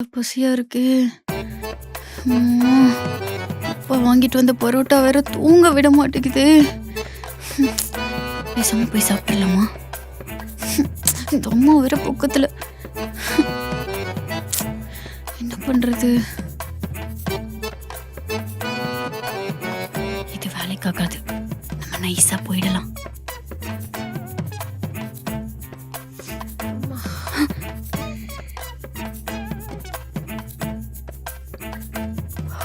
பசியா இருக்கு. அம்மா, அப்பா வாங்கிட்டு வந்த பரோட்டா வேற தூங்க விட மாட்டேங்குது. பேசாம போய் சாப்பிடலாமா? இந்த அம்மா வேற பக்கத்துல. என்ன பண்றது? இது வேலைக்காகாது. நம்ம நைஸா போயிடலாம்.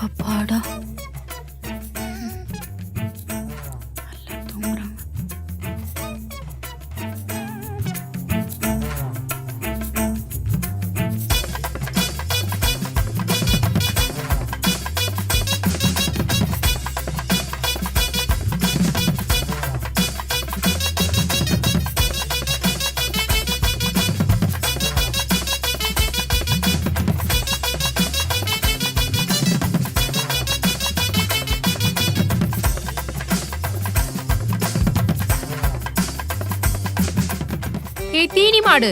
அப்பாடா, நல்லா தூங்குறாங்க. ஏய் தீனி மாடு,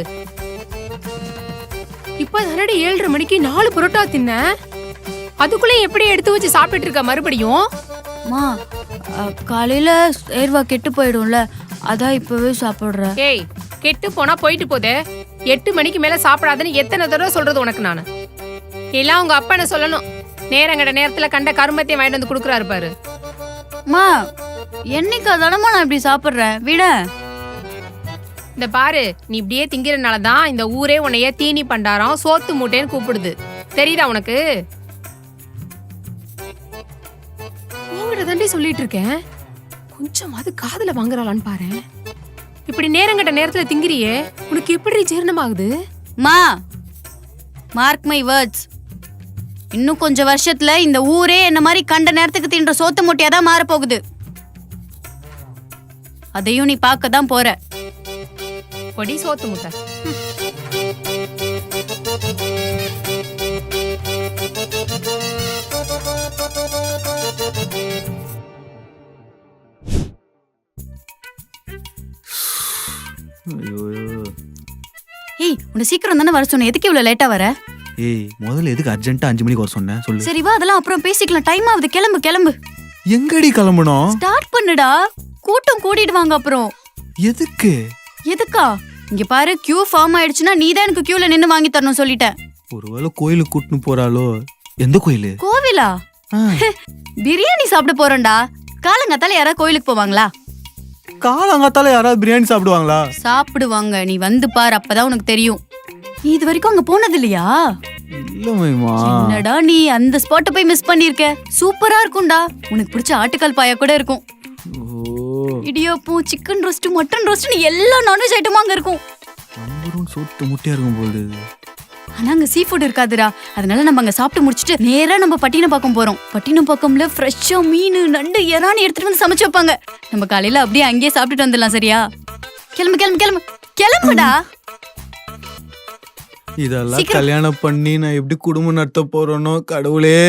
இப்ப தானடி 7:30 மணிக்கு 4 பரோட்டா தின்ன. அதுக்குள்ளே எப்படி எடுத்து வச்சு சாப்பிட்டு இருக்க மறுபடியும்? அம்மா, காலையில சேர்வா கெட்டு போயிடும்ல, அதான் இப்பவே சாப்பிடுறேன். ஏய், கெட்டு போனா போயிட்டு போதே. 8 மணிக்கு மேல சாப்பிடாதுன்னு எத்தனை தடவை சொல்றது உனக்கு நானு? எல்லாம் உங்க அப்பா என்ன சொல்லணும். நேரங்கட நேரத்துல கண்ட கருமத்தையும் வாங்கிட்டு வந்து குடுக்குறாரு பாரு. அம்மா, என்னைக்கு தானம்மா நான் இப்படி சாப்பிடுறேன், விட. இந்த பாரு, நீ இப்படியே திங்கிறனாலதான் இந்த ஊரே உன்னைய தீனி பண்டாரம் சோத்து மூட்டைன்னு கூப்பிடுது. தெரியுதா உனக்கு? உங்ககிட்ட தாண்டி சொல்லிட்டு இருக்கேன். கொஞ்சமாவது காதுல வாங்குறாளான்னு பாரு. இப்படி நேரங்கட்ட நேரத்துல திங்கிறியே, உனக்கு எப்படி ஜீரணமாகுது? மா, மார்க் மை வேர்ட்ஸ். இன்னும் கொஞ்சம் வருஷத்துல இந்த ஊரே என்ன மாதிரி கண்ட நேரத்துக்கு தின்ற சோத்து மூட்டையாதான் மாறப்போகுது. அதையும் நீ பார்க்க தான் போற. பொடி சோத்து முட்டை. ஏய், உன்னை சீக்கிரம் தானே வர சொன்னேன், எதுக்கு இவ்வளவு லேட்டா வர? ஏய், முதல்ல எதுக்கு அர்ஜென்ட்டா 5 மணிக்கு வர சொன்னேன் சொல்லு. சரி வா, அதெல்லாம் அப்புறம் பேசிக்கலாம். டைம் ஆகுது, கிளம்பு கிளம்பு. எங்கடி கிளம்பணும்? ஸ்டார்ட் பண்ணுடா, கூட்டம் கூட்டிடுவாங்க அப்புறம். எதுக்கு? எதுக்கா? இங்க பாரு, கியூ ஃபார்ம் ஆயிடுச்சுன்னா நீ தான் எனக்கு கியூல நின்னு வாங்கி தரணும் சொல்லிட்டேன். ஒருவேளை கோயிலுக்கு கூட்டின்னு போறாளோ? எந்த கோயிலு? கோவிலா? பிரியாணி சாப்பிட போறோம்டா. காலங்காத்தால யாராவது கோயிலுக்கு போவாங்களா? காலங்காத்தால யாராவது பிரியாணி சாப்பிடுவாங்களா? சாப்பிடுவாங்க. நீ வந்து பாரு, அப்பதான் உனக்கு தெரியும். நீ இது வரைக்கும் அங்க போனது இல்லையா? இல்ல மைமா. என்னடா நீ அந்த ஸ்பாட்டை போய் மிஸ் பண்ணிருக்க. சூப்பரா இருக்கும்டா. உனக்கு பிடிச்ச ஆட்டுக்கால் பாயா கூட இருக்கும். Idiyappam, chicken roast, mutton roast, எல்லா நான்வெஜ் ஐட்டமும் அங்க இருக்கும். நம்பரும் சோத்து முட்டையா இருக்கும் போது. ஆனா அங்க சீ ஃபுட் இருக்காதுடா. அதனால நம்ம அங்க சாப்பிட்டு முடிச்சிட்டு நேரா நம்ம பட்டினப்பாக்கம் போறோம். பட்டினப்பாக்கம்ல ஃப்ரெஷ்ஷா மீன், நண்டு, இறான்னு எடுத்துட்டு வந்து சமைச்சு வைப்பாங்க. நம்ம காலையில அப்படியே அங்கேயே சாப்பிட்டுட்டு வந்துடலாம். சரியா? கிளம்பு கிளம்பு கிளம்பு கிளம்புடா. இதெல்லாம் கல்யாணம் பண்ணி நான் எப்படி குடும்பம் நடத்த போறேனோ கடவுளே.